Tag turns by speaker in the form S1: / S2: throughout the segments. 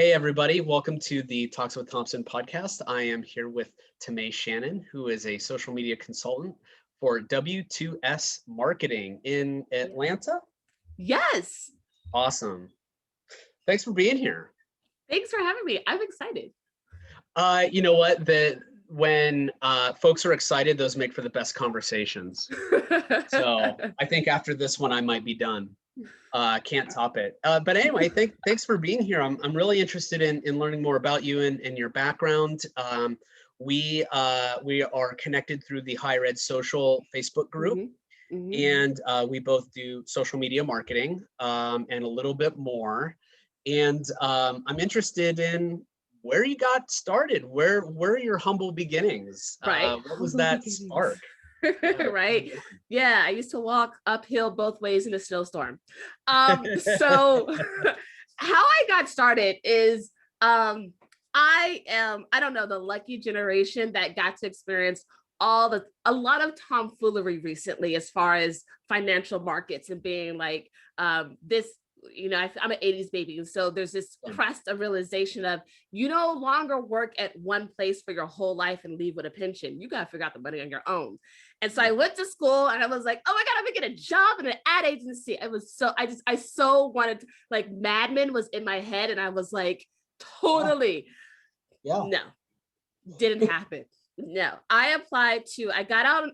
S1: Hey, everybody. Welcome to the Talks with Thompson podcast. I am here with Tamay Shannon, who is a social media consultant for W2S Marketing in Atlanta.
S2: Yes.
S1: Awesome. Thanks for being here.
S2: Thanks for having me. I'm excited.
S1: You know what? When folks are excited, those make for the best conversations. So I think after this one, I might be done. Can't top it. But anyway, thanks for being here. I'm really interested in learning more about you and your background. We are connected through the Higher Ed Social Facebook group, and we both do social media marketing and a little bit more. And I'm interested in where you got started. Where are your humble beginnings?
S2: Right.
S1: What was that spark?
S2: Right. Yeah, I used to walk uphill both ways in a snowstorm. So how I got started is I don't know, the lucky generation that got to experience a lot of tomfoolery recently as far as financial markets and being like this. I'm an 80s baby. And so there's this crest of realization of you no longer work at one place for your whole life and leave with a pension. You got to figure out the money on your own. And so I went to school and I was like, oh my God, I'm gonna get a job in an ad agency. I so wanted to, like, Mad Men was in my head. And I was like, totally, no, didn't happen. No, I got out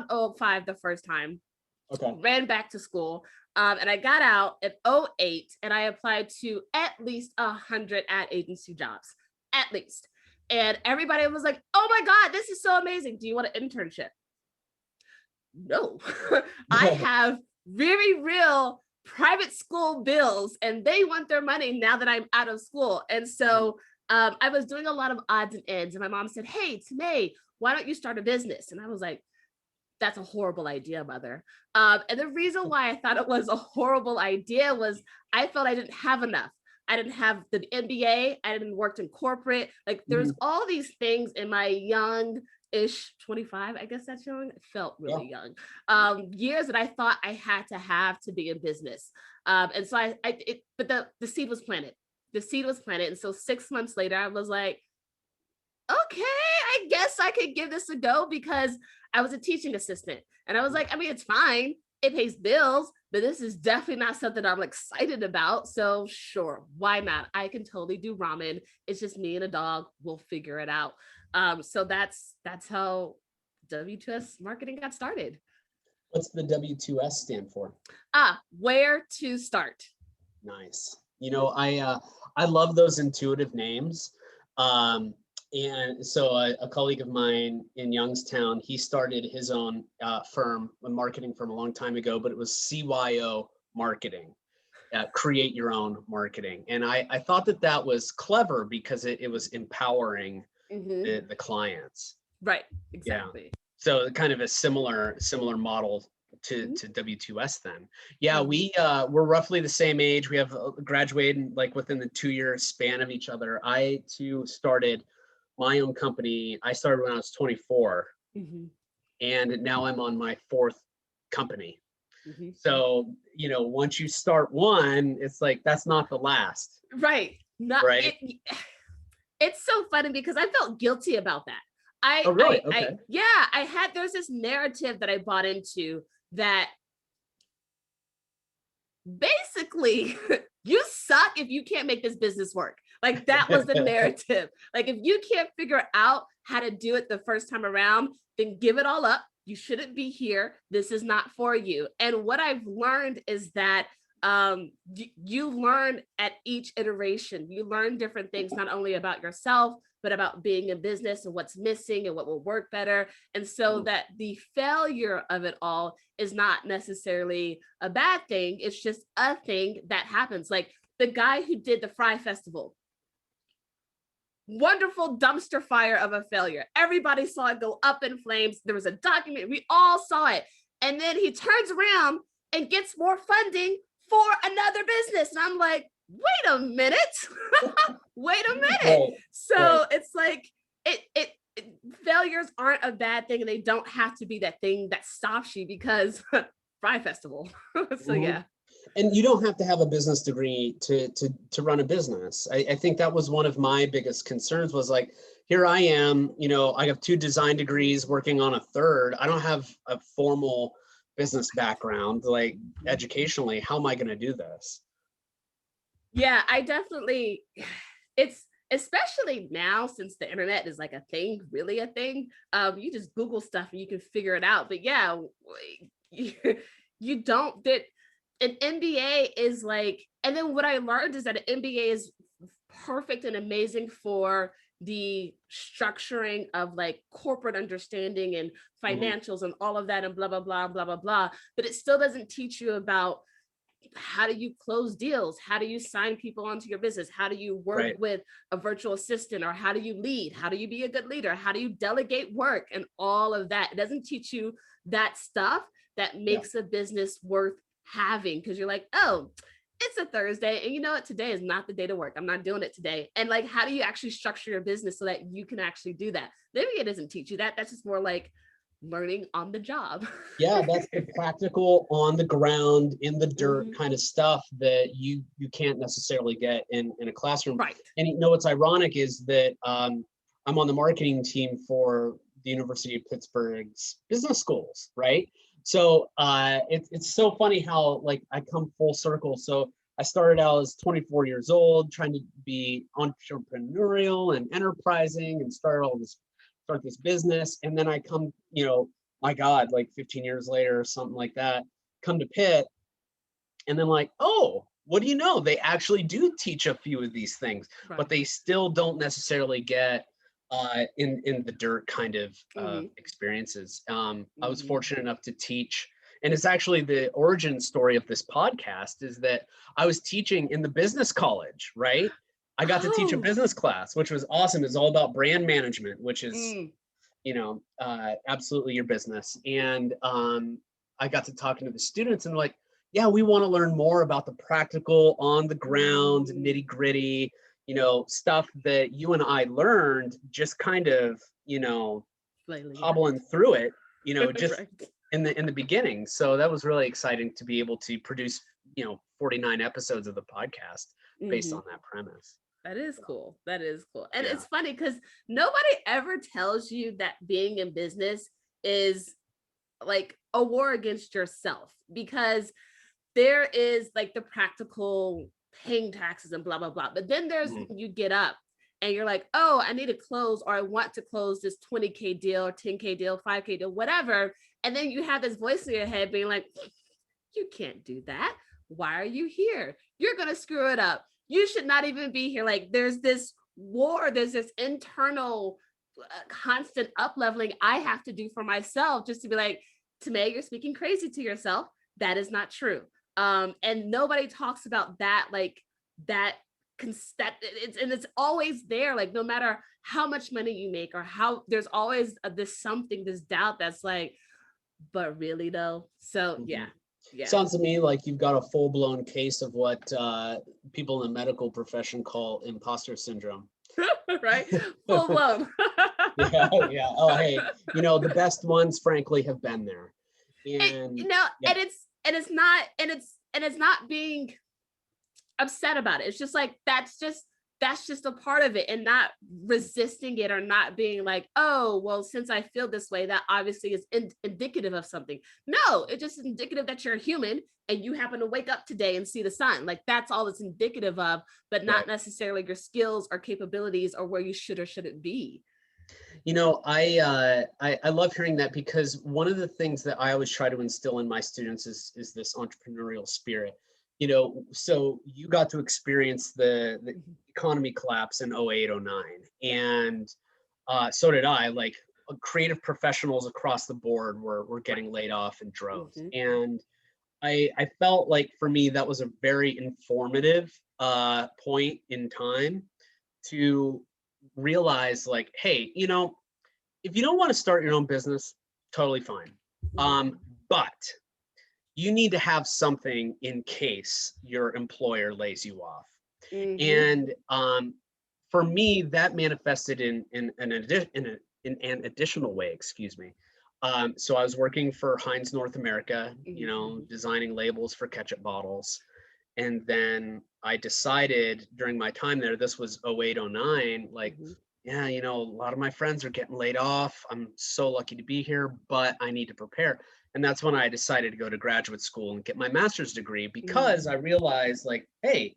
S2: in 05 the first time. Okay. Ran back to school. And I got out at 08 and I applied to at least 100 ad agency jobs, at least. And everybody was like, oh my God, this is so amazing. Do you want an internship? No, I have very real private school bills and they want their money now that I'm out of school. And so I was doing a lot of odds and ends. And my mom said, hey, Tamay, why don't you start a business? And I was like, that's a horrible idea, mother. And the reason why I thought it was a horrible idea was I felt I didn't have enough. I didn't have the MBA. I didn't work in corporate. Like there's all these things in my young-ish 25, I guess that's young. It felt really young. Years that I thought I had to be in business. And so but the seed was planted. The seed was planted. And so 6 months later, I was like, okay, I guess I could give this a go because I was a teaching assistant. And I was like, I mean, it's fine. It pays bills, but this is definitely not something I'm excited about. So sure, why not? I can totally do ramen. It's just me and a dog. We'll figure it out. So that's how W2S marketing got started.
S1: What's the W2S stand for?
S2: Where to start.
S1: Nice. You know, I love those intuitive names. And so a colleague of mine in Youngstown, he started his own firm, a marketing firm a long time ago, but it was CYO marketing, create your own marketing. And I thought that was clever because it was empowering the clients.
S2: Right, exactly.
S1: Yeah. So kind of a similar model to W2S then. Yeah, we're roughly the same age. We have graduated like within the 2-year span of each other. I too started my own company. I started when I was 24 and now I'm on my 4th company. So, you know, once you start one, it's like, that's not the last.
S2: Right. Right. It's so funny because I felt guilty about that.
S1: Oh, really? Okay.
S2: There's this narrative that I bought into that basically you suck if you can't make this business work. Like that was the narrative. Like if you can't figure out how to do it the first time around, then give it all up. You shouldn't be here. This is not for you. And what I've learned is that you learn at each iteration. You learn different things, not only about yourself, but about being in business and what's missing and what will work better. And so that the failure of it all is not necessarily a bad thing. It's just a thing that happens. Like the guy who did the Fry Festival, wonderful dumpster fire of a failure. Everybody saw it go up in flames. There was a document. We all saw it. And then he turns around and gets more funding for another business. And I'm like, wait a minute. Wait a minute. Right. So it's like, failures aren't a bad thing. And they don't have to be that thing that stops you because Fry Festival. So yeah.
S1: And you don't have to have a business degree to run a business. I think that was one of my biggest concerns was like, here I am, I have 2 design degrees working on a third. I don't have a formal business background, like educationally. How am I going to do this?
S2: Yeah, I definitely, it's especially now since the internet is like a thing, really a thing. You just Google stuff and you can figure it out. But yeah, you, you don't that an MBA is like, and then what I learned is that an MBA is perfect and amazing for the structuring of like corporate understanding and
S1: Mhm.
S2: financials and all of that and blah blah blah blah blah blah, but it still doesn't teach you about how do you close deals, how do you sign people onto your business, how do you work
S1: Right.
S2: with a virtual assistant, or how do you lead, how do you be a good leader, how do you delegate work, and all of that. It doesn't teach you that stuff that
S1: Yeah.
S2: makes a business worth having, because you're like, oh, it's a Thursday and you know what, today is not the day to work, I'm not doing it today. And like, how do you actually structure your business so that you can actually do that? Maybe it doesn't teach you that. That's just more like learning on the job.
S1: Yeah, that's the practical, on the ground, in the dirt
S2: Mhm.
S1: kind of stuff that you can't necessarily get in a classroom.
S2: Right.
S1: And what's ironic is that I'm on the marketing team for the University of Pittsburgh's business schools, right? So it's so funny how like I come full circle. So I started out as 24 years old, trying to be entrepreneurial and enterprising, and start this business, and then I come, my God, like 15 years later or something like that, come to Pitt, and then like, oh, what do you know? They actually do teach a few of these things,
S2: Right.
S1: but they still don't necessarily get in the dirt kind of
S2: Hmm.
S1: experiences. I was
S2: Hmm.
S1: fortunate enough to teach, and it's actually the origin story of this podcast is that I was teaching in the business college, right? I got to teach a
S2: Oh.
S1: business class, which was awesome. It's all about brand management, which is
S2: Mm.
S1: absolutely your business. And I got to talking to the students and like, yeah, we want to learn more about the practical, on the ground,
S2: Mm.
S1: nitty gritty, stuff that you and I learned just kind of,
S2: Flailing it
S1: hobbling through it,
S2: out.
S1: just
S2: Right.
S1: in the beginning. So that was really exciting to be able to produce, 49 episodes of the podcast based
S2: Hmm.
S1: on that premise.
S2: That is
S1: So,
S2: cool. That is cool. And
S1: yeah.
S2: it's funny because nobody ever tells you that being in business is like a war against yourself, because there is like the practical paying taxes and blah blah blah, but then there's
S1: Mhm.
S2: when you get up and you're like, oh, I need to close, or I want to close this 20K deal or 10K deal, 5K deal, whatever, and then you have this voice in your head being like, you can't do that, why are you here, you're going to screw it up, you should not even be here. Like there's this war, there's this internal constant up leveling I have to do for myself just to be like, Tamay, you're speaking crazy to yourself, that is not true. And nobody talks about that, like that that it's always there, like no matter how much money you make or how, there's always this something, this doubt that's like, but really though. So yeah.
S1: Mhm.
S2: Yeah.
S1: Sounds to me like you've got a full-blown case of what people in the medical profession call imposter syndrome.
S2: Right, full blown.
S1: Yeah, yeah. Oh, hey, the best ones, frankly, have been there.
S2: it,
S1: And yeah,
S2: and it's not, and it's not being upset about it. It's just like that's just a part of it, and not resisting it or not being like, oh, well, since I feel this way, that obviously is indicative of something. No, it's just indicative that you're a human and you happen to wake up today and see the sun. Like that's all it's indicative of, but not
S1: right.
S2: necessarily your skills or capabilities or where you should or shouldn't be.
S1: I love hearing that because one of the things that I always try to instill in my students is this entrepreneurial spirit. So you got to experience the
S2: Mhm.
S1: economy collapse in 08, 09. And so did I. Like creative professionals across the board were getting
S2: Right.
S1: laid off in droves.
S2: Hmm.
S1: And I felt like for me that was a very informative point in time to realize like, hey, if you don't want to start your own business, totally fine.
S2: Hmm.
S1: Um, but you need to have something in case your employer lays you off.
S2: Hmm.
S1: And for me, that manifested in an additional way. Excuse me. So I was working for Heinz North America,
S2: Mhm.
S1: designing labels for ketchup bottles. And then I decided during my time there, this was 08, 09, like,
S2: Mhm.
S1: yeah, a lot of my friends are getting laid off. I'm so lucky to be here, but I need to prepare. And that's when I decided to go to graduate school and get my master's degree, because I realized, like, hey,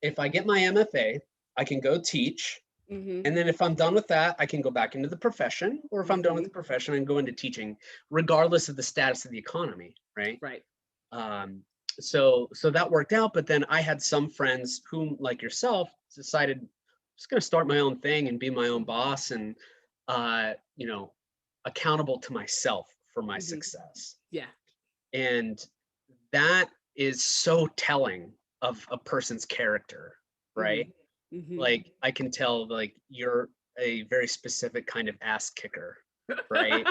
S1: if I get my MFA, I can go teach.
S2: Mhm.
S1: And then if I'm done with that, I can go back into the profession, or if I'm done with the
S2: Mhm.
S1: profession, I can go into teaching, regardless of the status of the economy, right?
S2: Right.
S1: Um, so that worked out. But then I had some friends whom, like yourself, decided I'm just going to start my own thing and be my own boss, and uh, you know, accountable to myself for my
S2: Mhm.
S1: success.
S2: Yeah.
S1: And that is so telling of a person's character, right?
S2: Mhm. Mhm.
S1: Like, I can tell, like, you're a very specific kind of ass kicker, right?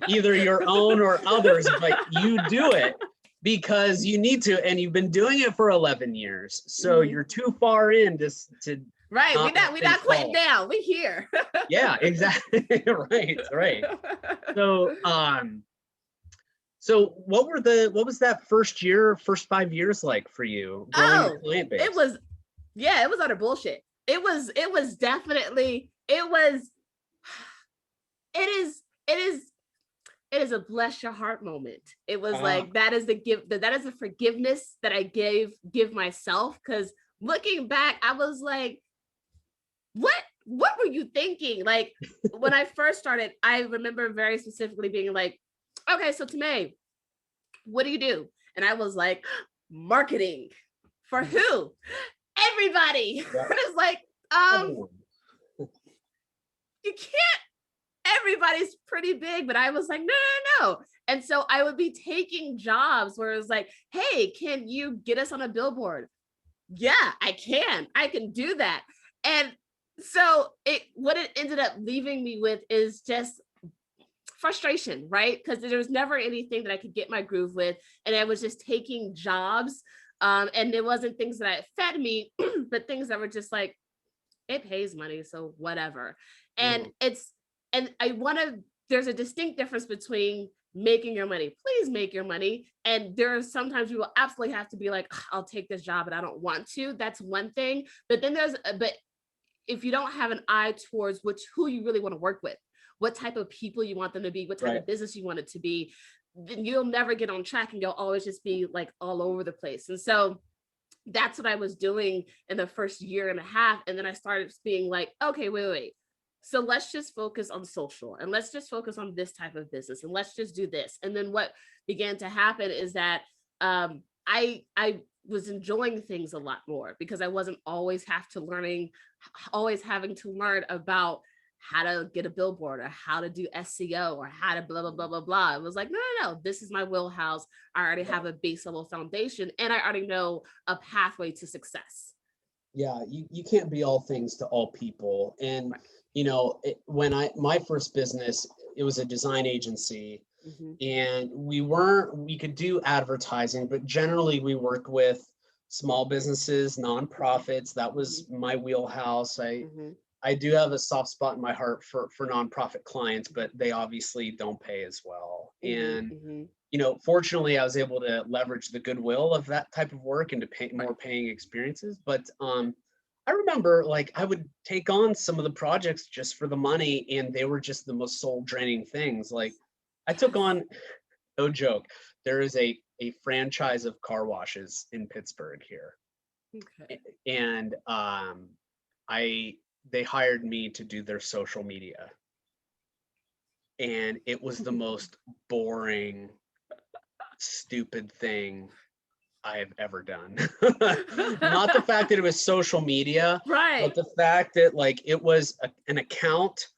S1: Either your own or others, but you do it because you need to, and you've been doing it for 11 years. So
S2: Mhm.
S1: you're too far in to
S2: Right.
S1: not let
S2: We
S1: things
S2: not quitting
S1: fall.
S2: down. We here.
S1: Yeah, exactly. Right, right. So what was that first 5 years like for you growing your
S2: Oh,
S1: client
S2: it
S1: base?
S2: was, yeah, it was utter bullshit. It was definitely, it is, it is a bless your heart moment. It was
S1: Ah,
S2: like, that is the give, that is the forgiveness that I give myself. Cause looking back, I was like, what were you thinking? Like, when I first started, I remember very specifically being like, okay, so Tamay, what do you do? And I was like, marketing. For who? Everybody. And
S1: yeah,
S2: it's like, um,
S1: everyone.
S2: you can't, everybody's pretty big, but I was like, no, no, no. And so I would be taking jobs where it was like, hey, can you get us on a billboard? Yeah, I can do that. And so it, what it ended up leaving me with is just frustration, right? Because there was never anything that I could get my groove with. And I was just taking jobs. And it wasn't things that fed me, but things that were just like, it pays money, so whatever. And
S1: Mhm.
S2: it's, and I want to, there's a distinct difference between making your money. Please make your money. And there are sometimes you will absolutely have to be like, I'll take this job, but I don't want to. That's one thing. But then but if you don't have an eye towards who you really want to work with, what type of people you want them to be, what type
S1: Right.
S2: of business you want it to be, then you'll never get on track and you'll always just be like all over the place. And so that's what I was doing in the first year and a half. And then I started being like, okay, wait. So let's just focus on social, and let's just focus on this type of business, and let's just do this. And then what began to happen is that I was enjoying things a lot more because I wasn't always having to learn about how to get a billboard or how to do SEO or how to blah blah blah blah blah. It was like, no, no, no, this is my wheelhouse. I already
S1: Yeah.
S2: have a base level foundation, and I already know a pathway to success.
S1: Yeah, you can't be all things to all people. And
S2: Right.
S1: when my first business, it was a design agency,
S2: Mm-hmm.
S1: and we could do advertising, but generally we worked with small businesses, nonprofits. That was my wheelhouse. i
S2: Mm-hmm.
S1: i do have a soft spot in my heart for nonprofit clients, but they obviously don't pay as well.
S2: Mm-hmm.
S1: And
S2: Mm-hmm.
S1: fortunately, I was able to leverage the goodwill of that type of work into
S2: Right.
S1: more paying experiences. But I remember, like, I would take on some of the projects just for the money, and they were just the most soul draining things. Like, I took
S2: Yes.
S1: on, no joke, there is a franchise of car washes in Pittsburgh here,
S2: Okay.
S1: and I they hired me to do their social media, and it was the most boring, stupid thing I have ever done. Not the fact that it was social media, but
S2: Right.
S1: the fact that, like, it was an account.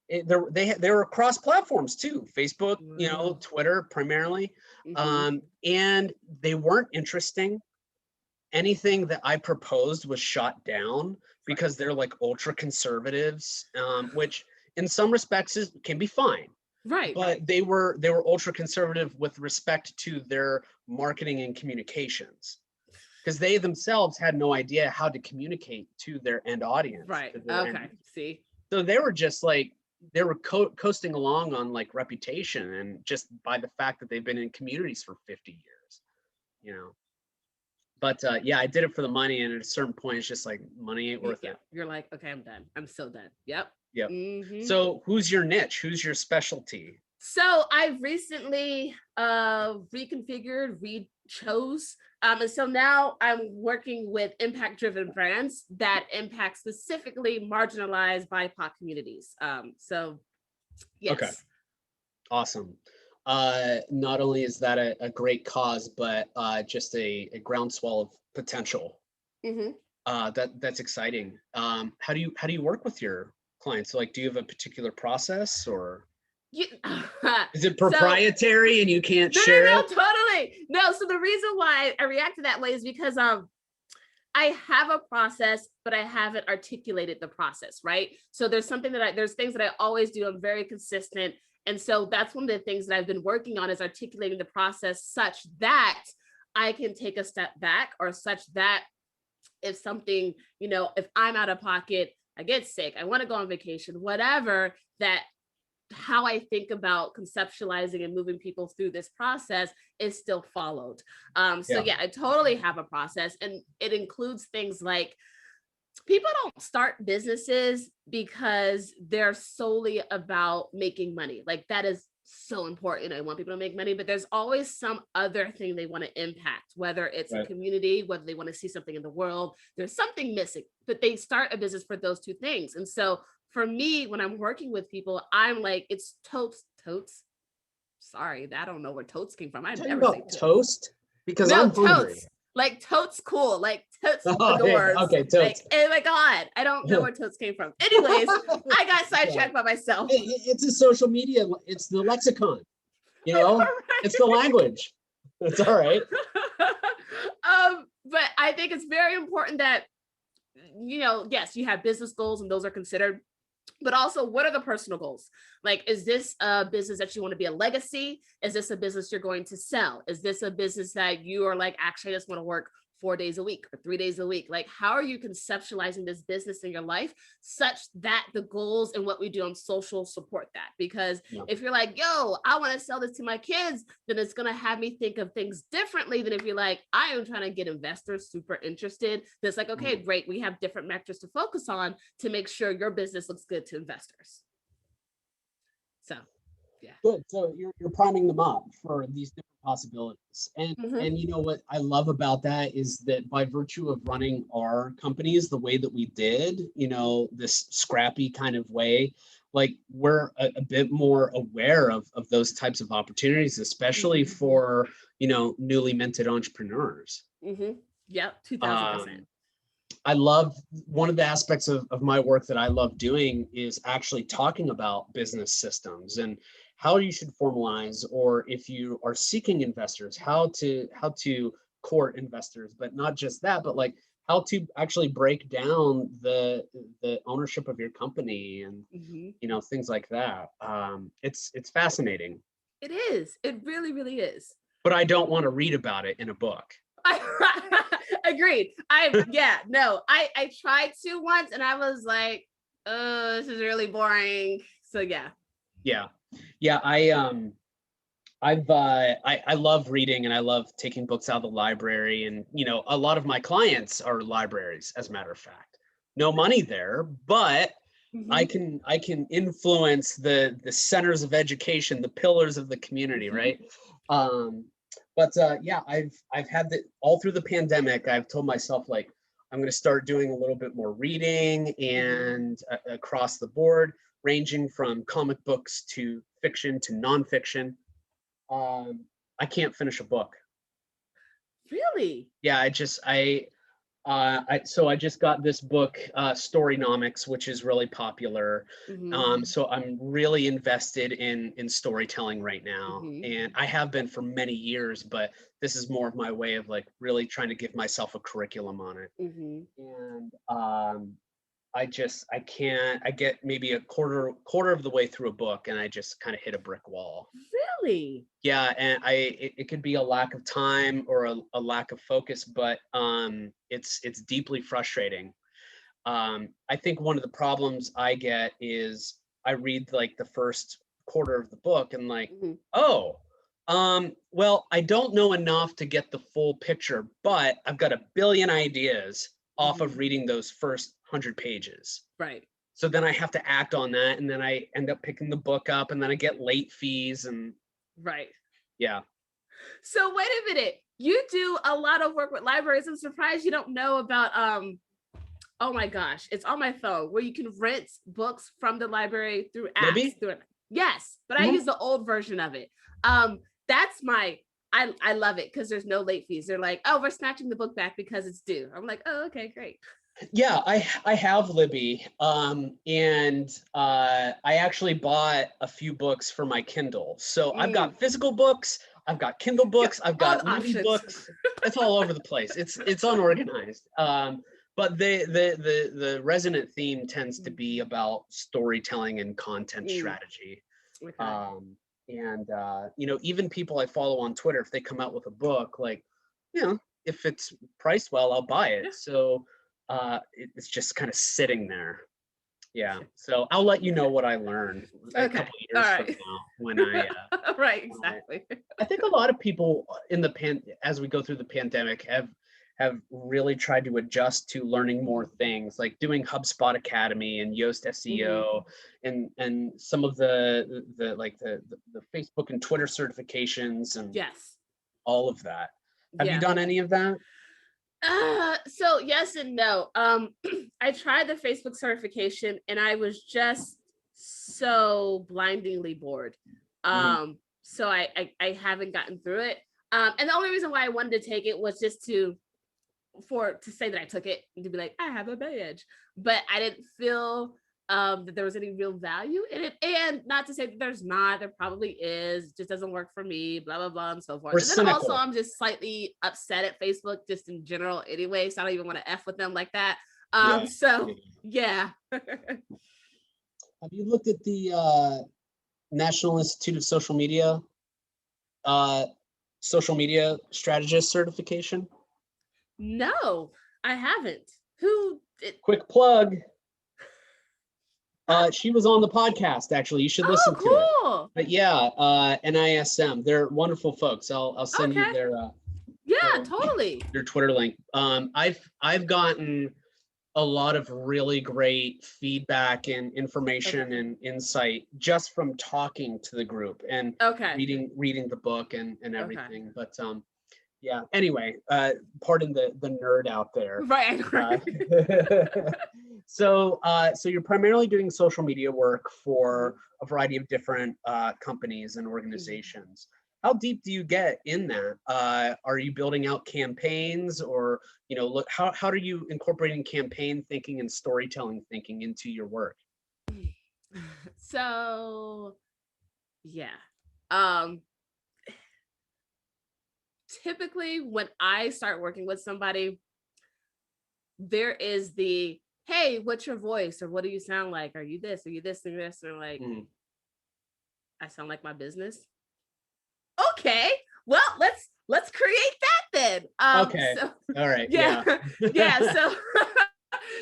S1: They were across platforms too, Facebook,
S2: Wow.
S1: Twitter primarily,
S2: Mm-hmm.
S1: and they weren't interesting. Anything that I proposed was shot down
S2: Right.
S1: because they're like ultra conservatives, which in some respects can be fine,
S2: Right.
S1: but they were ultra conservative with respect to their marketing and communications, because they themselves had no idea how to communicate to their end audience,
S2: Right.
S1: to their end
S2: Okay.
S1: user.
S2: See.
S1: So they were just like, they were coasting along on like reputation and just by the fact that they've been in communities for 50 years, you know. But yeah, I did it for the money, and at a certain point, it's just like money ain't worth
S2: Yeah,
S1: it.
S2: you're like, okay, I'm done. I'm so done. Yep.
S1: Yep.
S2: Hmm.
S1: So who's your niche? Who's your specialty?
S2: So I've recently reconfigured, re-chose. And so now I'm working with impact-driven brands that impact specifically marginalized BIPOC communities. So
S1: Okay,
S2: yes.
S1: awesome. Not only is that a great cause, but just a groundswell of potential.
S2: Hmm.
S1: That's exciting. How do you work with your clients? Like, do you have a particular process, or
S2: You,
S1: is it
S2: so
S1: proprietary and you can't
S2: no,
S1: share
S2: no,
S1: it?
S2: no, totally. No, so the reason why I react to that way is because I have a process, but I haven't articulated the process, right? So there's something that there's things that I always do. I'm very consistent. And so that's one of the things that I've been working on is articulating the process such that I can take a step back, or such that if something, if I'm out of pocket, I get sick, I want to go on vacation, whatever, that how I think about conceptualizing and moving people through this process is still followed. So
S1: Yeah.
S2: yeah, I totally have a process, and it includes things like people don't start businesses because they're solely about making money. Like that is so important. I want people to make money, but there's always some other thing they want to impact, whether it's a
S1: Right.
S2: community, whether they want to see something in the world. There's something missing, but they start a business for those two things. And so for me, when I'm working with people, I'm like, it's totes. Sorry, I don't know where totes came from. I
S1: Talking
S2: never say
S1: about
S2: totes.
S1: toast because
S2: No,
S1: I'm hungry.
S2: totes. Like totes cool. Like totes
S1: Oh, yeah,
S2: adores.
S1: okay,
S2: Like,
S1: toast.
S2: oh my God. I don't know where totes came from. Anyways, I got
S1: Yeah.
S2: sidetracked by myself.
S1: It's a social media. It's the lexicon. You know, it's the language. It's all right.
S2: But I think it's very important that, yes, you have business goals and those are considered, but also what are the personal goals? Like, is this a business that you want to be a legacy? Is this a business you're going to sell? Is this a business that you are like, actually, I just want to work 4 days a week or 3 days a week? Like, how are you conceptualizing this business in your life such that the goals and what we do on social support that? Because
S1: Yeah.
S2: if you're like, yo, I want to sell this to my kids, then it's going to have me think of things differently than if you're like, I am trying to get investors super interested. That's like, okay, great. We have different metrics to focus on to make sure your business looks good to investors. So, yeah.
S1: Good. So you're priming them up for these different possibilities. And you know what I love about that is that by virtue of running our companies the way that we did, this scrappy kind of way, like we're a bit more aware of those types of opportunities, especially for, newly minted entrepreneurs.
S2: Yep, 2000%.
S1: I love one of the aspects of my work that I love doing is actually talking about business systems and how you should formalize, or if you are seeking investors, how to court investors, but not just that, but like how to actually break down the ownership of your company and things like that. It's fascinating,
S2: It is. It really, really is.
S1: but I don't want to read about it in a book.
S2: Agreed. I tried to once and I was like, oh, this is really boring. So yeah.
S1: Yeah. I love reading and I love taking books out of the library, and a lot of my clients are libraries, as a matter of fact. No money there, but I can influence the centers of education, the pillars of the community, right? But yeah, I've had that all through the pandemic. I've told myself, like, I'm going to start doing a little bit more reading and across the board, ranging from comic books to fiction to nonfiction. I can't finish a book.
S2: Really?
S1: Yeah, so I just got this book, Storynomics, which is really popular. So I'm really invested in storytelling right now, and I have been for many years, but this is more of my way of like really trying to give myself a curriculum on it. And I can't. I get maybe a quarter of the way through a book, and I just kind of hit a brick wall.
S2: Really?
S1: Yeah, and it could be a lack of time or a lack of focus, but it's deeply frustrating. I think one of the problems I get is I read like the first quarter of the book and like,
S2: Mhm.
S1: oh, well, I don't know enough to get the full picture, but I've got a billion ideas off of
S2: Mhm.
S1: reading those first 100 pages.
S2: Right.
S1: So then I have to act on that, and then I end up picking the book up, and then I get late fees, and
S2: Right.
S1: yeah.
S2: So wait a minute. You do a lot of work with libraries. I'm surprised you don't know about oh my gosh, it's on my phone where you can rent books from the library through apps.
S1: Libby?
S2: Through it. Yes, but I
S1: Mhm.
S2: use the old version of it. That's my I love it because there's no late fees. They're like, oh, we're snatching the book back because it's due. I'm like, oh, okay, great.
S1: Yeah, I have Libby, and I actually bought a few books for my Kindle. So I've
S2: Mm,
S1: got physical books, I've got Kindle
S2: yeah,
S1: books, I've
S2: all
S1: got
S2: the
S1: Libby
S2: options.
S1: books. It's all over the place. It's unorganized. But the resonant theme tends to be about storytelling and content
S2: Mm,
S1: strategy.
S2: okay.
S1: Um, and you know, even people I follow on Twitter, if they come out with a book, like, you know, if it's priced well, I'll buy
S2: Yeah.
S1: it. So it's just kind of sitting there. Yeah. So I'll let you know what I learned a
S2: Okay.
S1: couple of
S2: All
S1: years from
S2: right.
S1: now
S2: Right.
S1: when I
S2: Exactly.
S1: I think a lot of people in the as we go through the pandemic have really tried to adjust to learning more things, like doing HubSpot Academy and Yoast
S2: Mhm.
S1: SEO and some of the Facebook and Twitter certifications and
S2: Yes.
S1: all of that. Have you
S2: Yeah.
S1: done any of that?
S2: So yes and no. I tried the Facebook certification and I was just so blindingly bored.
S1: Mhm.
S2: So I haven't gotten through it. And the only reason why I wanted to take it was just to say that I took it and to be like, I have a badge. But I didn't feel that there was any real value in it. And not to say that there's not, there probably is, just doesn't work for me, blah, blah, blah, and so forth.
S1: We're
S2: And then also,
S1: cynical.
S2: I'm just slightly upset at Facebook just in general anyway. So I don't even want to F with them like that.
S1: Yeah. Yeah.
S2: So yeah.
S1: Have you looked at the National Institute of uh, social media strategist certification?
S2: No, I haven't. Who did?
S1: Quick plug. She was on the podcast, actually. You should listen to it.
S2: Oh, cool.
S1: But yeah, NISM. They're wonderful folks. I'll send you
S2: Okay. Yeah,
S1: their
S2: totally.
S1: their Twitter link. I've gotten a lot of really great feedback and
S2: Okay.
S1: information and insight just from talking to the group and
S2: Okay.
S1: reading the book and
S2: Okay.
S1: everything. But yeah. Anyway, pardon the nerd out there.
S2: Right.
S1: Uh,
S2: Right.
S1: so you're primarily doing social media work
S2: Mhm,
S1: for a variety of different companies and
S2: mhm.
S1: organizations. How deep do you get in that? Are you building out campaigns, or look how are you incorporating campaign thinking and storytelling thinking into your work?
S2: So yeah. Um Typically when I start working with somebody, there is the hey, what's your voice? Or what do you sound like? Are you this? Are you this and this? And I'm like,
S1: Mm,
S2: I sound like my business. Okay. Well, let's create that then.
S1: okay.
S2: So
S1: All right.
S2: yeah,
S1: Yeah.
S2: yeah. So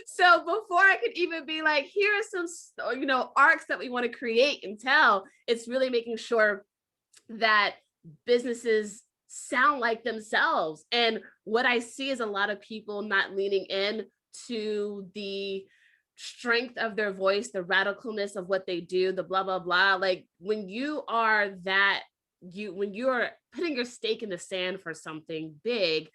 S2: so before I could even be like, here are some arcs that we want to create and tell, it's really making sure that businesses sound like themselves. And what I see is a lot of people not leaning in to the strength of their voice, the radicalness of what they do, the blah blah blah. Like when you are that when you're putting your stake in the sand for something big,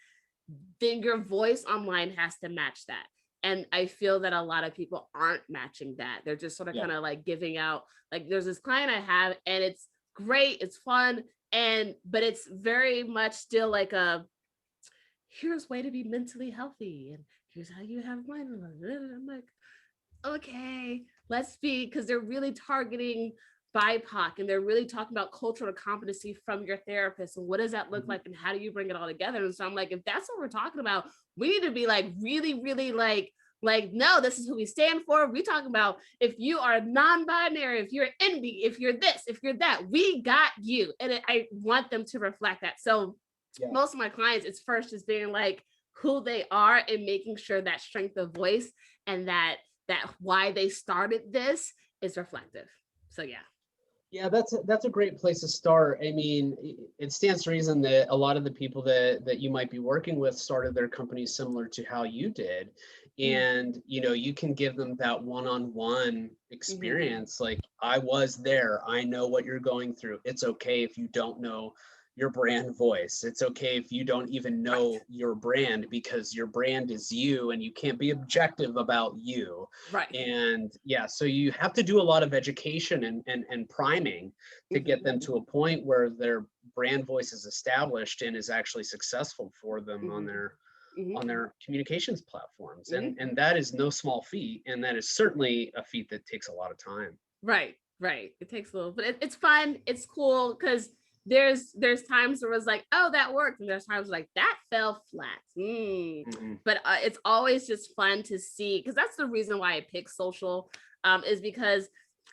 S2: then your voice online has to match that. And I feel that a lot of people aren't matching that. They're just sort of
S1: Yeah.
S2: kind of like giving out, like there's this client I have and it's great, it's fun, but it's very much still like a here's way to be mentally healthy and here's how you have mind. I'm like, okay, let's be, because they're really targeting BIPOC and they're really talking about cultural competency from your therapist. And what does that look
S1: Mhm.
S2: like? And how do you bring it all together? And so I'm like, if that's what we're talking about, we need to be like really, really no, this is who we stand for. We talking about if you are non-binary, if you're indie, if you're this, if you're that, we got you. And I want them to reflect that. So
S1: Yeah.
S2: most of my clients, it's first just being like who they are and making sure that strength of voice and that why they started this is reflective. So yeah.
S1: Yeah, that's a great place to start. I mean, it stands to reason that a lot of the people that you might be working with started their companies similar to how you did. And, you can give them that one-on-one
S2: Mm-hmm.
S1: experience. Like, I was there. I know what you're going through. It's okay if you don't know your brand voice. It's okay if you don't even know
S2: Right.
S1: your brand, because your brand is you and you can't be objective about you.
S2: Right.
S1: And yeah, so you have to do a lot of education and priming to get
S2: Mm-hmm.
S1: them to a point where their brand voice is established and is actually successful for them on
S2: Mm-hmm.
S1: their
S2: Mm-hmm.
S1: on their communications platforms. And
S2: Mm-hmm.
S1: and that is no small feat, and that is certainly a feat that takes a lot of time.
S2: Right, right. It takes a little, but it's fun. It's cool because there's times where it's like, oh, that worked, and there's times like that fell flat.
S1: Mhm.
S2: But it's always just fun to see, because that's the reason why I pick social, is because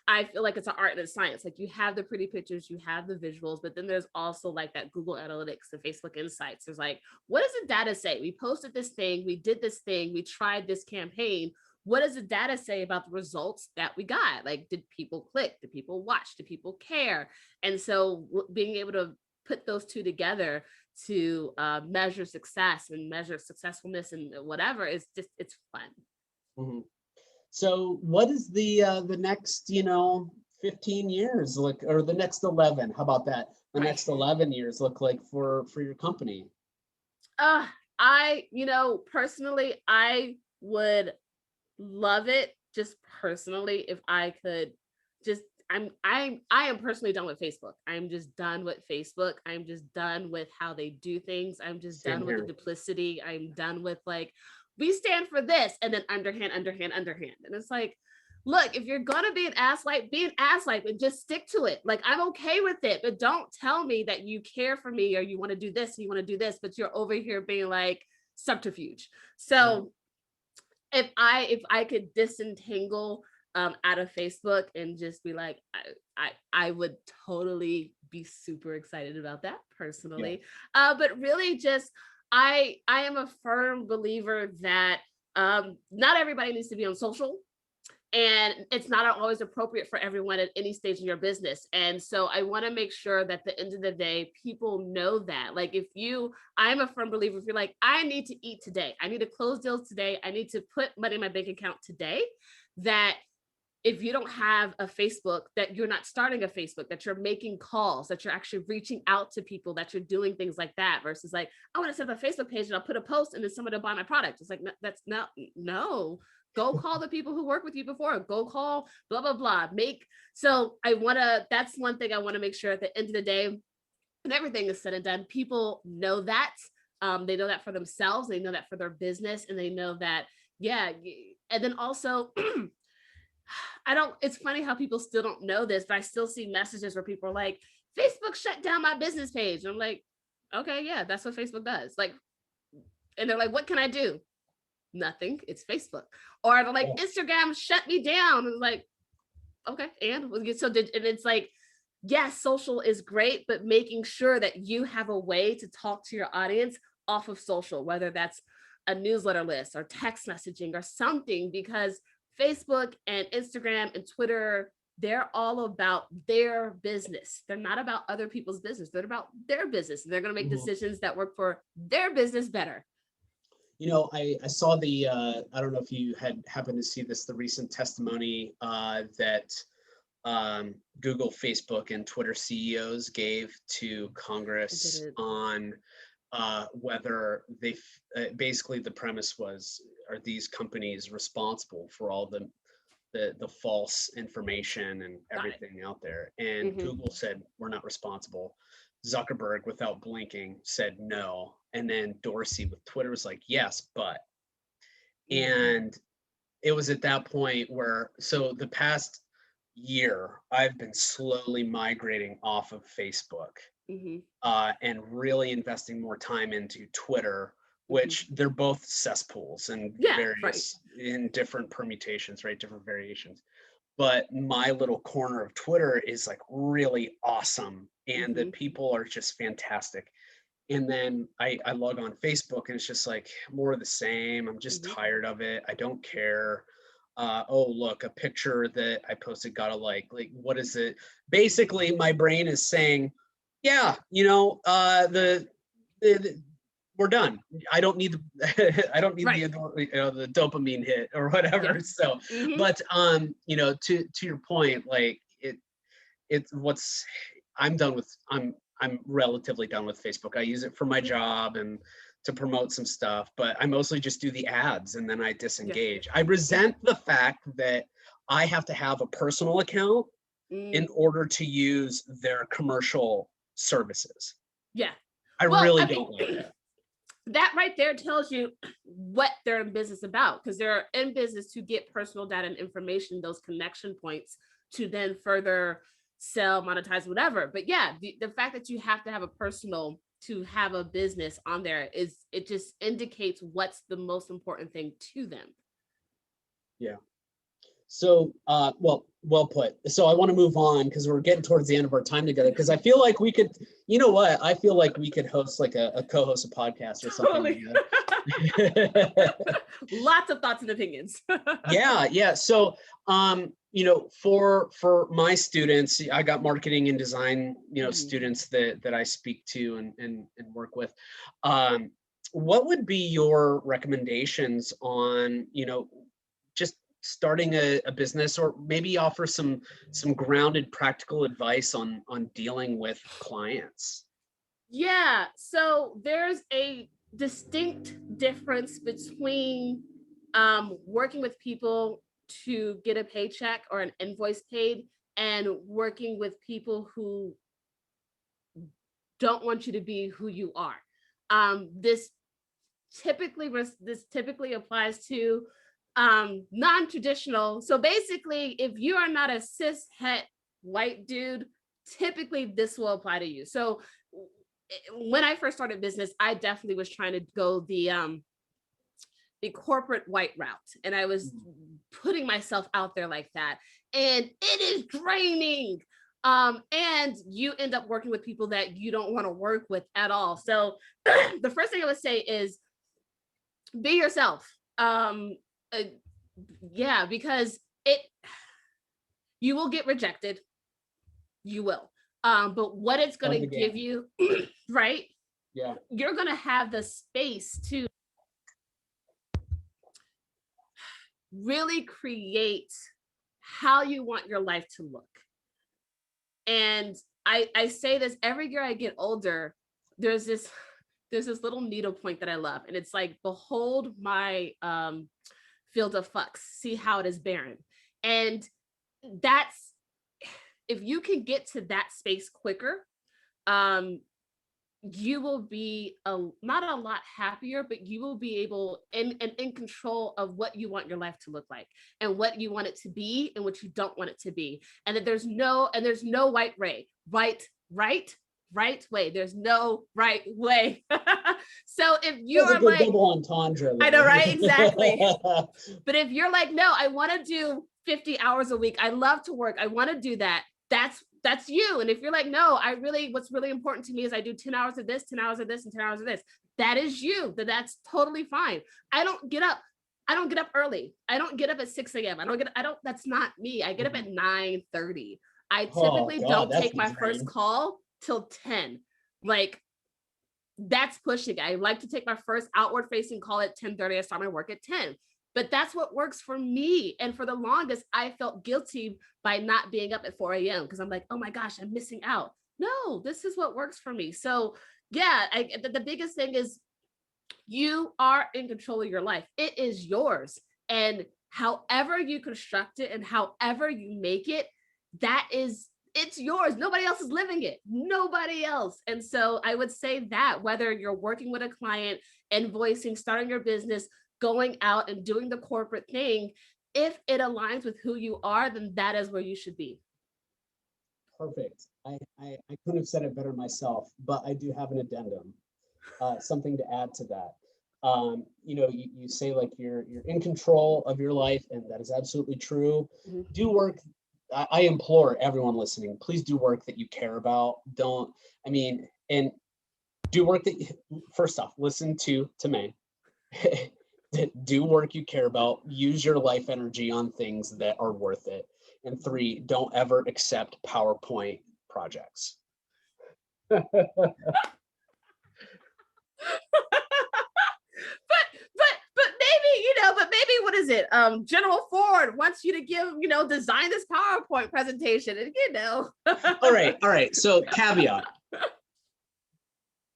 S2: I feel like it's an art and a science. Like, you have the pretty pictures, you have the visuals, but then there's also like that Google Analytics, the Facebook Insights. There's like, what does the data say? We posted this thing, we did this thing, we tried this campaign. What does the data say about the results that we got? Like, did people click? Did people watch? Did people care? And so being able to put those two together to measure success and measure successfulness and whatever is just, it's fun.
S1: Mhm. So what is the next, 15 years look, or the next 11? How about that? The
S2: Right.
S1: next 11 years look like for your company?
S2: Uh, personally, I would love it, just personally, if I could just, I am personally done with Facebook. I'm just done with Facebook. I'm just done with how they do things. I'm just
S1: Same
S2: done with the
S1: here.
S2: duplicity. I'm done with like, we stand for this, and then underhand, underhand, underhand. And it's like, look, if you're gonna be an ass wipe and just stick to it. Like, I'm okay with it, but don't tell me that you care for me or you want to do this, you want to do this, but you're over here being like subterfuge.
S1: Mhm.
S2: So if I could disentangle out of Facebook and just be like, I would totally be super excited about that
S1: Yeah.
S2: personally. But really, just I am a firm believer that not everybody needs to be on social, and it's not always appropriate for everyone at any stage in your business. And so I want to make sure that at the end of the day, people know that. Like, I'm a firm believer, if you're like, I need to eat today, I need to close deals today, I need to put money in my bank account today, that if you don't have a Facebook, that you're not starting a Facebook, that you're making calls, that you're actually reaching out to people, that you're doing things like that, versus like, I want to set up a Facebook page and I'll put a post and then somebody will buy my product. It's like, no, that's not, no, go call the people who worked with you before, go call blah, blah, blah. So that's one thing I want to make sure at the end of the day, and everything is said and done, people know that. They know that for themselves, they know that for their business, and they know that, yeah. And then also, it's funny how people still don't know this, but I still see messages where people are like, Facebook shut down my business page. And I'm like, okay, yeah, that's what Facebook does. Like, and they're like, what can I do? Nothing. It's Facebook. Or they're like,
S1: Yeah.
S2: Instagram shut me down. And like, okay, and and it's like, yes, social is great, but making sure that you have a way to talk to your audience off of social, whether that's a newsletter list or text messaging or something, because Facebook and Instagram and Twitter, they're all about their business. They're not about other people's business. They're about their business. And they're going to make
S1: Mhm.
S2: decisions that work for their business better.
S1: I saw I don't know if you had happened to see this, the recent testimony that Google, Facebook, and Twitter CEOs gave to
S2: I did
S1: Congress
S2: it.
S1: on whether basically the premise was, are these companies responsible for all the false information and
S2: Got it.
S1: everything out there? And
S2: Mm-hmm.
S1: Google said, we're not responsible. Zuckerberg, without blinking, said no. And then Dorsey with Twitter was like, yes, but.
S2: Mm-hmm.
S1: And it was at that point where, so the past year, I've been slowly migrating off of Facebook
S2: Mm-hmm.
S1: and really investing more time into Twitter,
S2: Mm-hmm.
S1: which they're both cesspools and
S2: Yeah, right.
S1: various in different permutations, right? Different variations. But my little corner of Twitter is like really awesome, and the
S2: Mm-hmm.
S1: people are just fantastic. And then I log on Facebook and it's just like more of the same. I'm just
S2: Mm-hmm.
S1: tired of it. I don't care. oh, look, a picture that I posted got a like, what is it? Basically, my brain is saying, yeah, the we're done. I don't need the I don't need
S2: Right.
S1: the dopamine hit or whatever.
S2: Yeah.
S1: So,
S2: Mhm.
S1: but to your point, like it's what's I'm relatively done with Facebook. I use it for my job and to promote some stuff, but I mostly just do the ads and then I
S2: Yeah.
S1: disengage. I resent the fact that I have to have a personal account in
S2: Mm.
S1: order to use their commercial services.
S2: Yeah.
S1: I
S2: Well,
S1: really
S2: I mean,
S1: don't like that.
S2: that right there tells you what they're in business about, because they're in business to get personal data and information, those connection points to then further sell, monetize, whatever. But yeah, the fact that you have to have a personal to have a business on there is, it just indicates what's the most important thing to them.
S1: Yeah. So, well put. So I want to move on because we're getting towards the end of our time together. Because I feel like we could, you know what? I feel like we could host like a co-host a podcast or something
S2: Totally.
S1: together.
S2: Lots of thoughts and opinions.
S1: Yeah. So, for my students, I got marketing and design, students that I speak to and work with. What would be your recommendations on, just starting a business, or maybe offer some grounded practical advice on dealing with clients?
S2: Yeah, so there's a distinct difference between working with people to get a paycheck or an invoice paid, and working with people who don't want you to be who you are. This typically applies to non-traditional. So basically, if you are not a cis het white dude, typically this will apply to you. So when I first started business, I definitely was trying to go the corporate white route, and I was putting myself out there like that, and it is draining. And you end up working with people that you don't want to work with at all. So the first thing I would say is be yourself. Uh, yeah, because you will get rejected. You will. But what it's going to give you, right?
S1: Yeah.
S2: You're going to have the space to really create how you want your life to look. And I say this every year I get older, there's this little needle point that I love. And it's like, behold my field of fucks, see how it is barren. And that's, if you can get to that space quicker, you will be not a lot happier, but you will be able in control of what you want your life to look like, and what you want it to be and what you don't want it to be. And that there's no right way, right way. There's no right way. So if you are like
S1: double entendre,
S2: I know, right? Exactly. But if you're like, no, I want to do 50 hours a week, I love to work, I want to do that, that's you. And if you're like, no, what's really important to me is I do 10 hours of this, 10 hours of this, and 10 hours of this, that is you. That's totally fine. I don't get up early. I don't get up at 6 a.m. That's not me. I get up at 9:30. I typically don't take my first call till 10. Like, that's pushing. I like to take my first outward facing call at 10:30. I start my work at 10. But that's what works for me. And for the longest, I felt guilty by not being up at 4 a.m. because I'm like, oh my gosh, I'm missing out. No, this is what works for me. So yeah, the biggest thing is you are in control of your life. It is yours. And however you construct it and however you make it, it's yours. Nobody else is living it. Nobody else. And so I would say that whether you're working with a client, invoicing, starting your business, going out and doing the corporate thing, if it aligns with who you are, then that is where you should be.
S1: Perfect. I couldn't have said it better myself, but I do have an addendum, something to add to that. You say like you're in control of your life, and that is absolutely true. Mm-hmm. Do work. I implore everyone listening, please do work that you care about. And do work that, first off, listen to Tamay. Do work you care about. Use your life energy on things that are worth it. And 3, don't ever accept PowerPoint projects.
S2: But maybe, but maybe what is it? General Ford wants you to give, design this PowerPoint presentation. And
S1: All right. So caveat.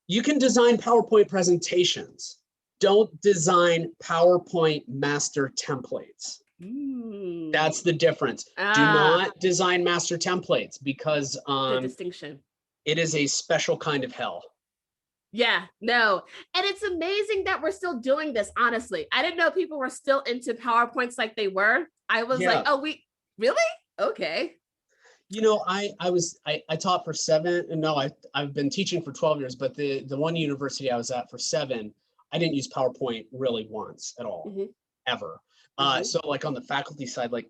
S1: You can design PowerPoint presentations. Don't design PowerPoint master templates. That's the difference. Do not design master templates because
S2: the distinction.
S1: It is a special kind of hell.
S2: Yeah, no. And it's amazing that we're still doing this, honestly. I didn't know people were still into PowerPoints like they were. I was like, oh, really? Okay.
S1: I taught for 7, and no, I've been teaching for 12 years, but the one university I was at for 7, I didn't use PowerPoint really once at all, ever. So like on the faculty side, like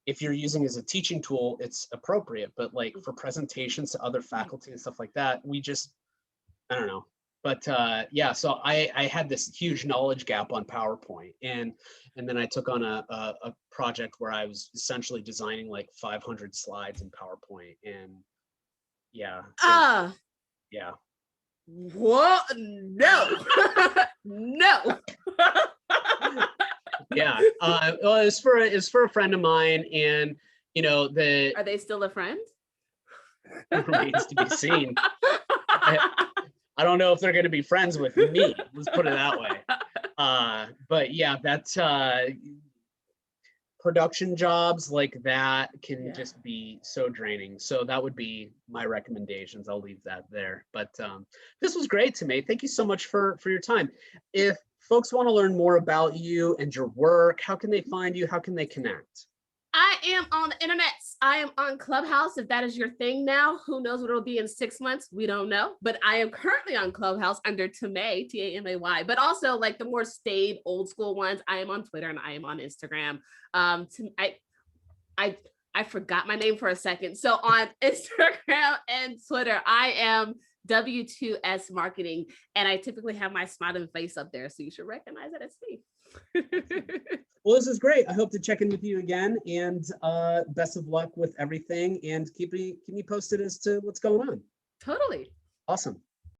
S1: if you're using it as a teaching tool, it's appropriate, but like for presentations to other faculty and stuff like that, I don't know. But so I had this huge knowledge gap on PowerPoint, and then I took on a project where I was essentially designing like 500 slides in PowerPoint, and yeah.
S2: What? No. No.
S1: Yeah. Well, it's for a friend of mine, and
S2: Are they still a friend?
S1: Remains to be seen. I don't know if they're going to be friends with me. Let's put it that way. But yeah, that's production jobs like that can just be so draining. So that would be my recommendations. I'll leave that there. But this was great, Tamay. Thank you so much for your time. If folks want to learn more about you and your work, how can they find you? How can they connect?
S2: I am on the internet. I am on Clubhouse. If that is your thing now, who knows what it'll be in 6 months? We don't know. But I am currently on Clubhouse under Tamay, Tamay. But also like the more staid, old school ones, I am on Twitter and I am on Instagram. I forgot my name for a second. So on Instagram and Twitter, I am W2S Marketing, and I typically have my smiling face up there, so you should recognize it as me.
S1: Well, this is great. I hope to check in with you again, and best of luck with everything, and keep me posted as to what's going on.
S2: Totally.
S1: Awesome.